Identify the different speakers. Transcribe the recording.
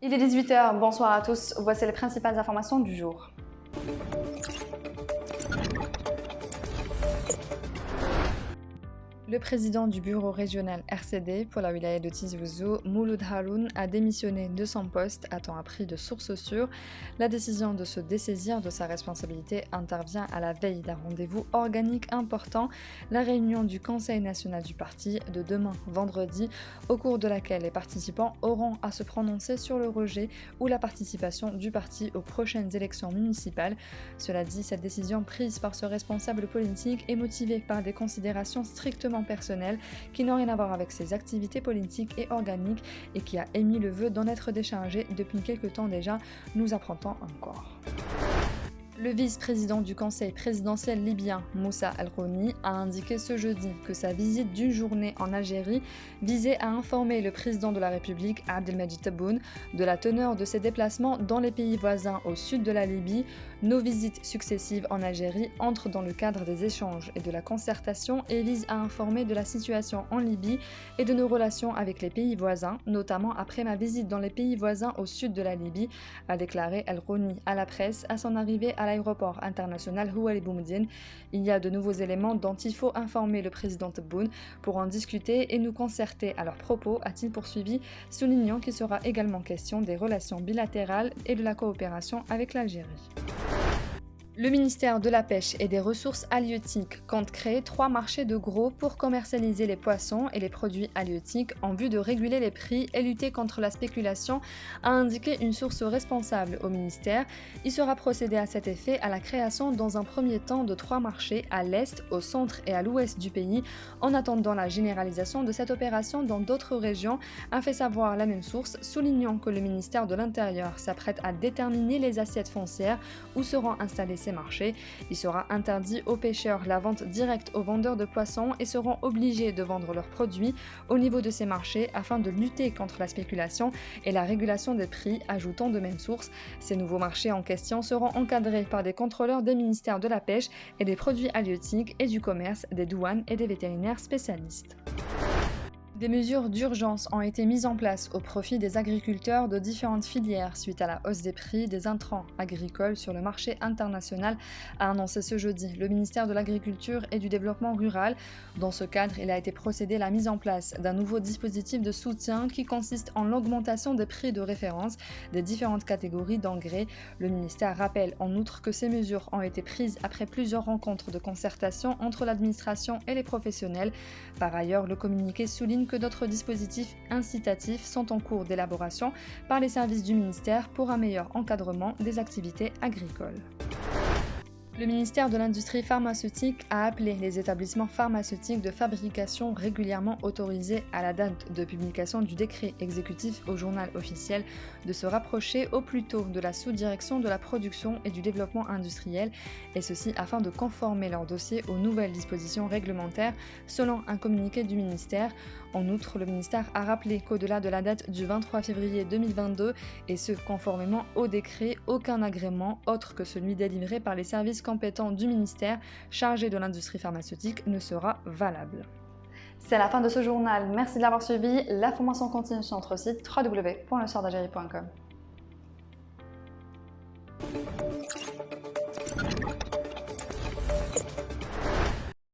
Speaker 1: Il est 18 h, bonsoir à tous, voici les principales informations du jour. Le président du bureau régional RCD pour la wilaya de Tizi Ouzou, Mouloud Haroun, a démissionné de son poste, a-t-on appris de sources sûres. La décision de se dessaisir de sa responsabilité intervient à la veille d'un rendez-vous organique important, la réunion du Conseil national du parti de demain vendredi, au cours de laquelle les participants auront à se prononcer sur le rejet ou la participation du parti aux prochaines élections municipales. Cela dit, cette décision prise par ce responsable politique est motivée par des considérations strictement personnel qui n'ont rien à voir avec ses activités politiques et organiques et qui a émis le vœu d'en être déchargé depuis quelque temps déjà, nous apprend-on encore. Le vice-président du conseil présidentiel libyen, Moussa Al-Rouni, a indiqué ce jeudi que sa visite d'une journée en Algérie visait à informer le président de la République, Abdelmadjid Tebboune, de la teneur de ses déplacements dans les pays voisins au sud de la Libye. Nos visites successives en Algérie entrent dans le cadre des échanges et de la concertation et visent à informer de la situation en Libye et de nos relations avec les pays voisins, notamment après ma visite dans les pays voisins au sud de la Libye, a déclaré Al-Rouni à la presse à son arrivée à l'aéroport international Houari Boumediene. Il y a de nouveaux éléments dont il faut informer le président Tebboune pour en discuter et nous concerter à leurs propos, a-t-il poursuivi, soulignant qu'il sera également question des relations bilatérales et de la coopération avec l'Algérie. Le ministère de la Pêche et des Ressources halieutiques compte créer 3 marchés de gros pour commercialiser les poissons et les produits halieutiques en vue de réguler les prix et lutter contre la spéculation, a indiqué une source responsable au ministère. Il sera procédé à cet effet à la création dans un premier temps de 3 marchés à l'est, au centre et à l'ouest du pays, en attendant la généralisation de cette opération dans d'autres régions, a fait savoir la même source, soulignant que le ministère de l'Intérieur s'apprête à déterminer les assiettes foncières où seront installés ces marchés. Il sera interdit aux pêcheurs la vente directe aux vendeurs de poissons et seront obligés de vendre leurs produits au niveau de ces marchés afin de lutter contre la spéculation et la régulation des prix, ajoutant de même source. Ces nouveaux marchés en question seront encadrés par des contrôleurs des ministères de la Pêche et des produits halieutiques et du commerce, des douanes et des vétérinaires spécialistes. Des mesures d'urgence ont été mises en place au profit des agriculteurs de différentes filières suite à la hausse des prix des intrants agricoles sur le marché international, a annoncé ce jeudi le ministère de l'Agriculture et du Développement rural. Dans ce cadre, il a été procédé à la mise en place d'un nouveau dispositif de soutien qui consiste en l'augmentation des prix de référence des différentes catégories d'engrais. Le ministère rappelle en outre que ces mesures ont été prises après plusieurs rencontres de concertation entre l'administration et les professionnels. Par ailleurs, le communiqué souligne que d'autres dispositifs incitatifs sont en cours d'élaboration par les services du ministère pour un meilleur encadrement des activités agricoles. Le ministère de l'Industrie pharmaceutique a appelé les établissements pharmaceutiques de fabrication régulièrement autorisés à la date de publication du décret exécutif au journal officiel de se rapprocher au plus tôt de la sous-direction de la production et du développement industriel, et ceci afin de conformer leur dossier aux nouvelles dispositions réglementaires selon un communiqué du ministère. En outre, le ministère a rappelé qu'au-delà de la date du 23 février 2022, et ce conformément au décret, aucun agrément autre que celui délivré par les services compétents du ministère chargé de l'industrie pharmaceutique ne sera valable. C'est la fin de ce journal, merci de l'avoir suivi. L'information continue sur notre site www.lesoirdalgerie.com.